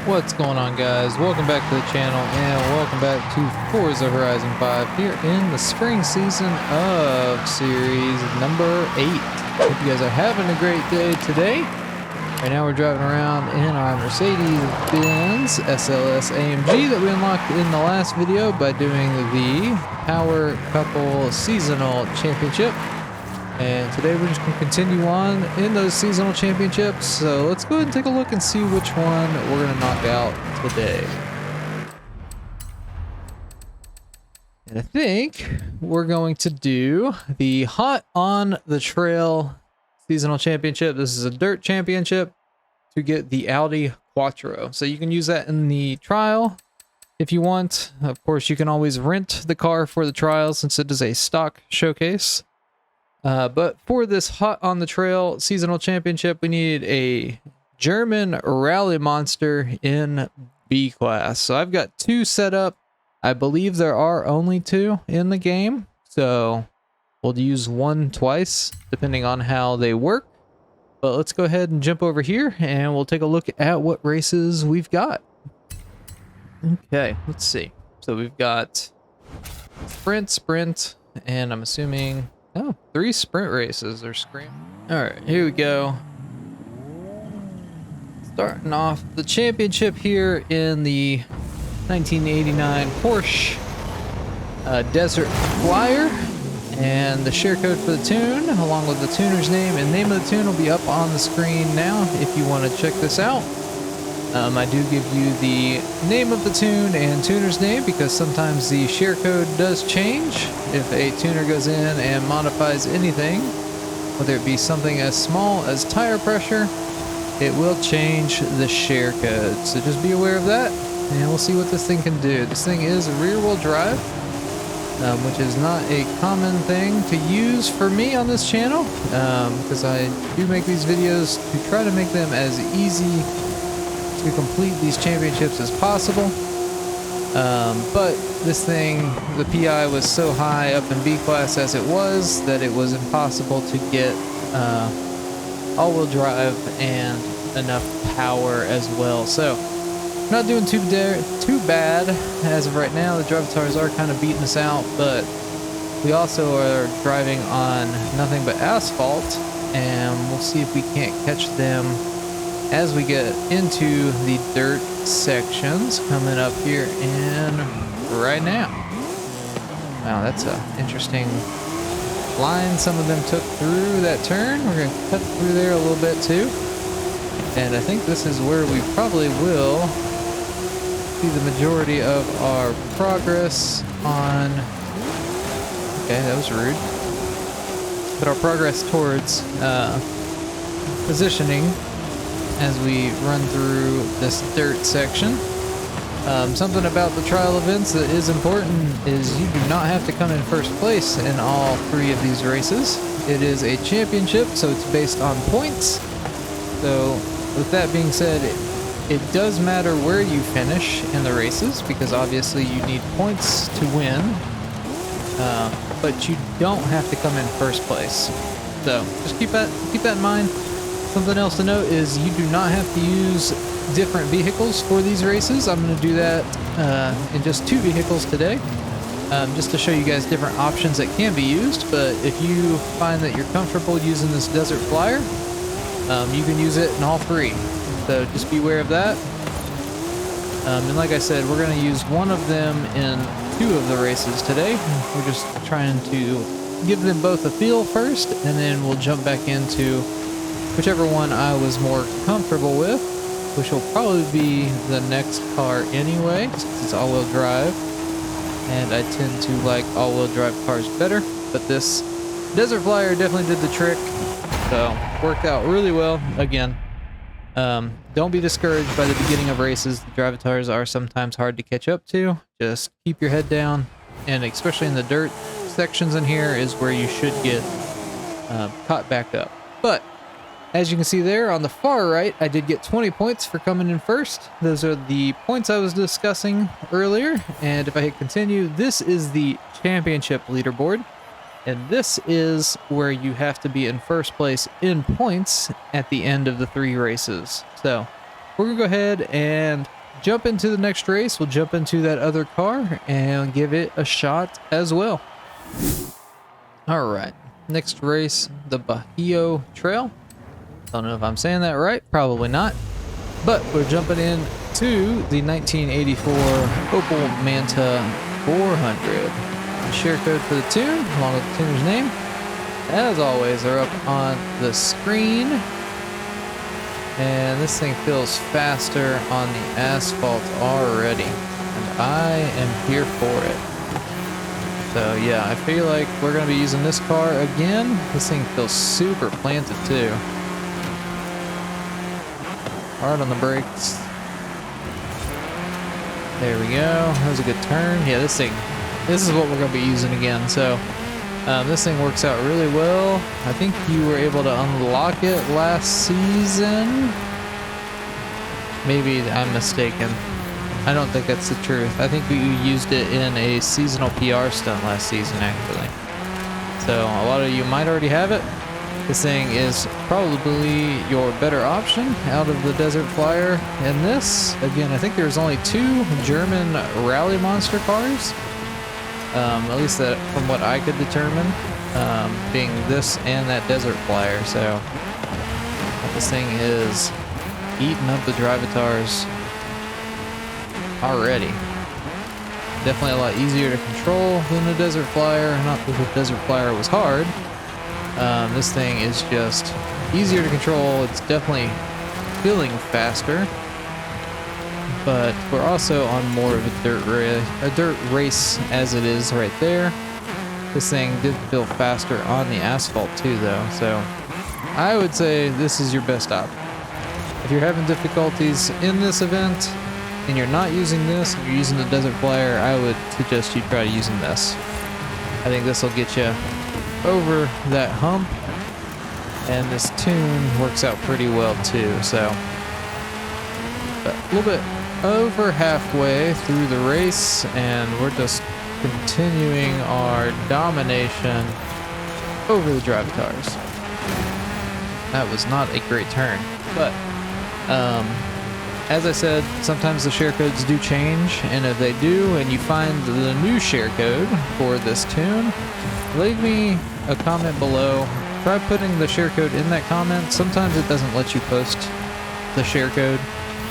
What's going on, guys? Welcome back to the channel and welcome back to Forza Horizon 5 here in the spring season of series number 8. Hope you guys are having a great day today. Right now we're driving around in our Mercedes-Benz SLS AMG that we unlocked in the last video by doing the Power Couple Seasonal Championship. And today we're just going to continue on in those seasonal championships. So let's go ahead and take a look and see which one we're going to knock out today. And I think we're going to do the Hot on the Trail seasonal championship. This is a dirt championship to get the Audi Quattro. So you can use that in the trial if you want. Of course, you can always rent the car for the trial since it is a stock showcase. But for this Hot on the Trail seasonal championship, we need a German rally monster in B class. So I've got two set up. I believe there are only two in the game, so we'll use one twice depending on how they work. But let's go ahead and jump over here and we'll take a look at what races we've got. Okay, let's see. So we've got sprint, and I'm assuming... Oh, 3 sprint races are screaming. Alright, here we go. Starting off the championship here in the 1989 Porsche Desert Flyer. And the share code for the tune, along with the tuner's name and name of the tune, will be up on the screen now if you want to check this out. I do give you the name of the tune and tuner's name because sometimes the share code does change. If a tuner goes in and modifies anything, whether it be something as small as tire pressure, it will change the share code. So just be aware of that, and we'll see what this thing can do. This thing is a rear-wheel drive, which is not a common thing to use for me on this channel, because I do make these videos to try to make them as easy to complete these championships as possible. But this thing, the PI was so high up in B class as it was that it was impossible to get all-wheel drive and enough power as well. So not doing too bad as of right now. The drivatars are kind of beating us out, but we also are driving on nothing but asphalt, and we'll see if we can't catch them as we get into the dirt sections coming up here and right now. Wow, that's an interesting line some of them took through that turn. We're going to cut through there a little bit too. And I think this is where we probably will see the majority of our progress on... Okay, that was rude. But our progress towards positioning as we run through this dirt section. Something about the trial events that is important is you do not have to come in first place in all 3 of these races. It is a championship, so it's based on points. So with that being said, it does matter where you finish in the races, because obviously you need points to win, but you don't have to come in first place. So just keep that in mind. Something else to note is you do not have to use different vehicles for these races. I'm going to do that in just 2 vehicles today, just to show you guys different options that can be used. But if you find that you're comfortable using this Desert Flyer, you can use it in all 3. So just be aware of that. And like I said, we're going to use one of them in 2 of the races today. We're just trying to give them both a feel first, and then we'll jump back into whichever one I was more comfortable with, which will probably be the next car anyway, since it's all-wheel drive, and I tend to like all-wheel drive cars better. But this Desert Flyer definitely did the trick, so worked out really well. Again, don't be discouraged by the beginning of races. The drivatars are sometimes hard to catch up to. Just keep your head down, and especially in the dirt sections in here is where you should get caught back up. But as you can see there on the far right, I did get 20 points for coming in first. Those are the points I was discussing earlier. And if I hit continue, this is the championship leaderboard. And this is where you have to be in first place in points at the end of the 3 races. So we're gonna go ahead and jump into the next race. We'll jump into that other car and give it a shot as well. All right, next race, the Baja Trail. Don't know if I'm saying that right, probably not. But we're jumping in to the 1984 Opel Manta 400. The share code for the tune, along with the tuner's name, as always, are up on the screen. And this thing feels faster on the asphalt already, and I am here for it. So yeah, I feel like we're going to be using this car again. This thing feels super planted too. Hard on the brakes. There we go. That was a good turn. Yeah, this is what we're going to be using again. So this thing works out really well. I think you were able to unlock it last season. Maybe I'm mistaken. I don't think that's the truth. I think we used it in a seasonal PR stunt last season, actually. So a lot of you might already have it. This thing is probably your better option out of the Desert Flyer. And this, again, I think there's only 2 German Rally Monster cars. At least that from what I could determine, being this and that Desert Flyer. So this thing is eating up the drivatars already. Definitely a lot easier to control than the Desert Flyer. Not that the Desert Flyer was hard. This thing is just easier to control. It's definitely feeling faster, but we're also on more of a dirt race as it is right there. This thing did feel faster on the asphalt too, though. So I would say this is your best option. If you're having difficulties in this event and you're not using this, and you're using the Desert Flyer, I would suggest you try using this. I think this will get you over that hump, and this tune works out pretty well too. So a little bit over halfway through the race, and we're just continuing our domination over the drivatars. That was not a great turn, but as I said, sometimes the share codes do change, and if they do and you find the new share code for this tune, leave me a comment below. Try putting the share code in that comment. Sometimes it doesn't let you post the share code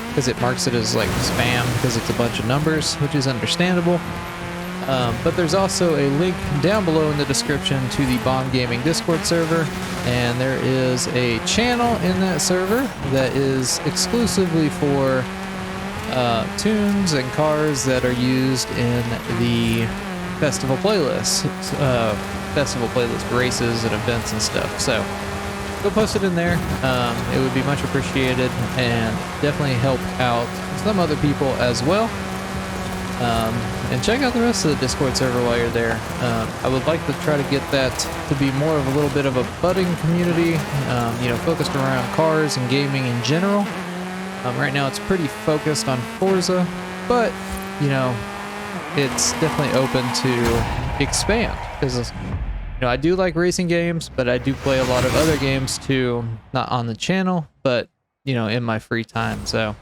because it marks it as like spam because it's a bunch of numbers, which is understandable. But there's also a link down below in the description to the Bond Gaming Discord server, and there is a channel in that server that is exclusively for tunes and cars that are used in the festival playlists, races and events and stuff. So go post it in there. It would be much appreciated and definitely help out some other people as well. And check out the rest of the Discord server while you're there. I would like to try to get that to be more of a little bit of a budding community, focused around cars and gaming in general. Right now it's pretty focused on Forza, but, it's definitely open to expand. Because, I do like racing games, but I do play a lot of other games too, not on the channel, but, in my free time, so.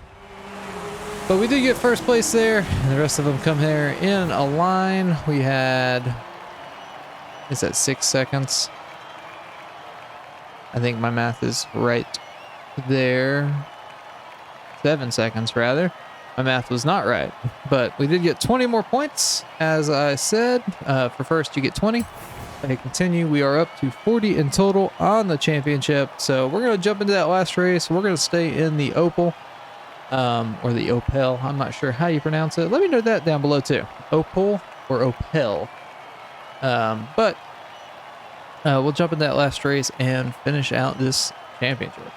But we did get first place there, and the rest of them come here in a line. We had, is that 6 seconds? I think my math is right there. 7 seconds, rather. My math was not right, but we did get 20 more points. As I said, for first you get 20. If you continue, we are up to 40 in total on the championship. So we're going to jump into that last race. We're going to stay in the Opel. Or the Opel. I'm not sure how you pronounce it. Let me know that down below too. Opel or Opel. But we'll jump in that last race and finish out this championship.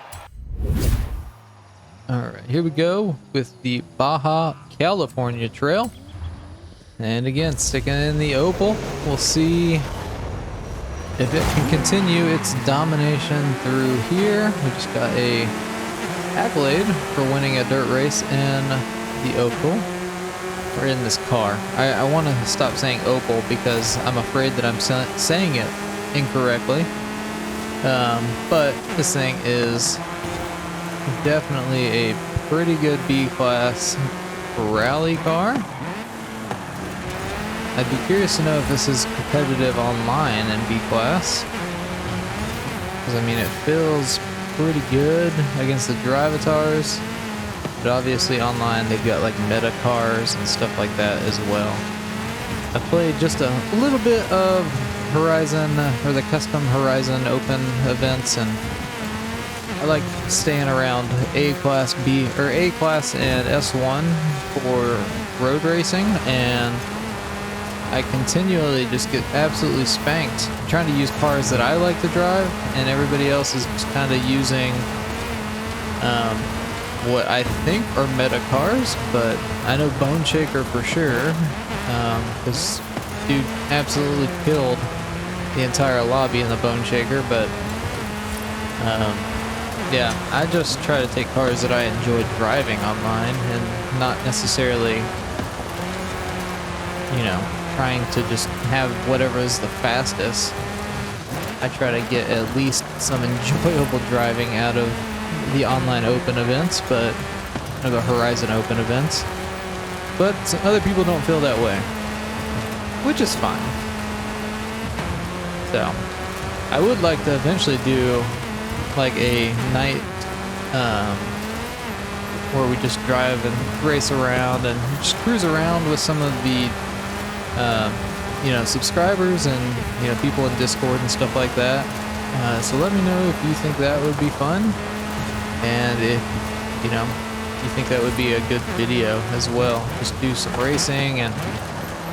All right, here we go with the Baja California Trail. And again, sticking in the Opel. We'll see if it can continue its domination through here. We just got a accolade for winning a dirt race in the Opel, or in this car. I want to stop saying Opel because I'm afraid that I'm saying it incorrectly. But this thing is definitely a pretty good B-Class rally car. I'd be curious to know if this is competitive online in B-Class. Because, I mean, it feels pretty good against the Drivatars. But obviously online they've got like meta cars and stuff like that as well. I played just a little bit of Horizon, or the custom Horizon Open events, and I like staying around A-Class, B, or A-Class and S1 for road racing, and I continually just get absolutely spanked trying to use cars that I like to drive, and everybody else is just kind of using what I think are meta cars, but I know Bone Shaker for sure, because dude absolutely killed the entire lobby in the Bone Shaker, but yeah, I just try to take cars that I enjoy driving online and not necessarily, you know, trying to just have whatever is the fastest. I try to get at least some enjoyable driving out of the online open events, or the Horizon Open events. But other people don't feel that way, which is fine. So, I would like to eventually do like a night where we just drive and race around and just cruise around with some of the you know, subscribers and, you know, people in Discord and stuff like that. So let me know if you think that would be fun, and if, you know, you think that would be a good video as well. Just do some racing and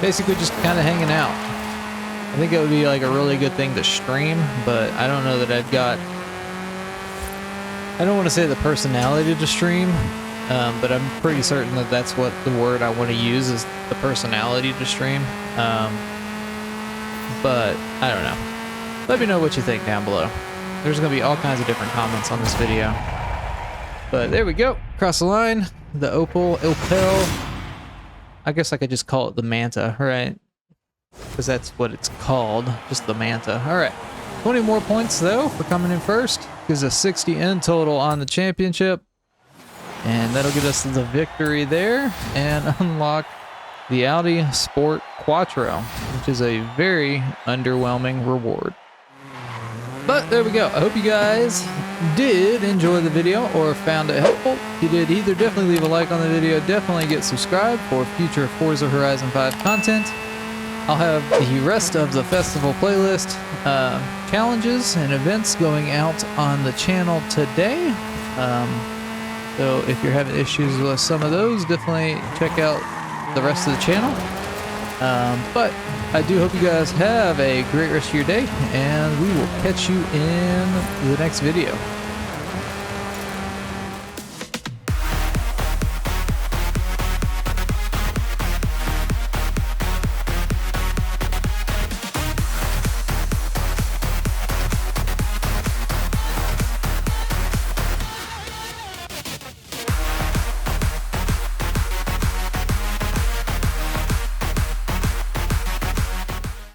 basically just kind of hanging out. I think it would be like a really good thing to stream, but I don't know that I've got, I don't want to say the personality to stream, but I'm pretty certain that that's what the word I want to use is, the personality to stream. But I don't know. Let me know what you think down below. There's going to be all kinds of different comments on this video. But there we go. Across the line, the Opel. I guess I could just call it the Manta, right? Because that's what it's called, just the Manta. All right. 20 more points, though, for coming in first. Gives us 60 in total on the championship. And that'll get us the victory there and unlock the Audi Sport Quattro, which is a very underwhelming reward. But there we go. I hope you guys did enjoy the video or found it helpful. If you did either, definitely leave a like on the video. Definitely get subscribed for future Forza Horizon 5 content. I'll have the rest of the festival playlist challenges and events going out on the channel today. So if you're having issues with some of those, definitely check out the rest of the channel. But I do hope you guys have a great rest of your day, and we will catch you in the next video.